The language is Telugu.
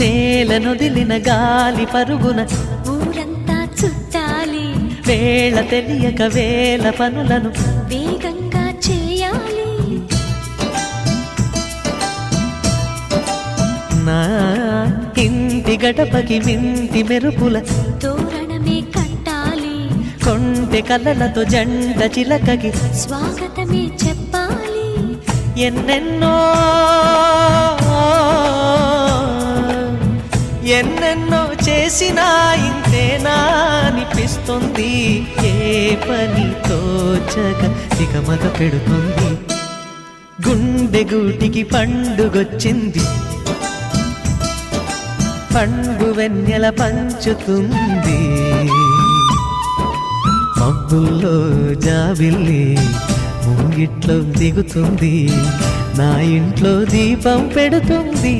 నేలనొదిలిన గాలి పరుగున ఊరంతా చుట్టాలి, వేళ తెలియక వేల పనులను వేగంగా చేయాలి. నా ఇంటి గడపకి మింటి మెరుపుల తోరణమే కట్టాలి, కొంటె కలలతో జంట చిలకకి స్వాగతమే చెప్పాలి. ఎన్నెన్నో ఎన్నెన్నో చేసినా ఇంతేనా అనిపిస్తుంది. ఏ పని తోచక దిగమగ పెడుతుంది. గుండె గూటికి పండుగొచ్చింది, పండు వెన్నెల పంచుతుంది. మబ్బుల్లో జాబిల్లి ముంగిట్లో దిగుతుంది, నా ఇంట్లో దీపం పెడుతుంది.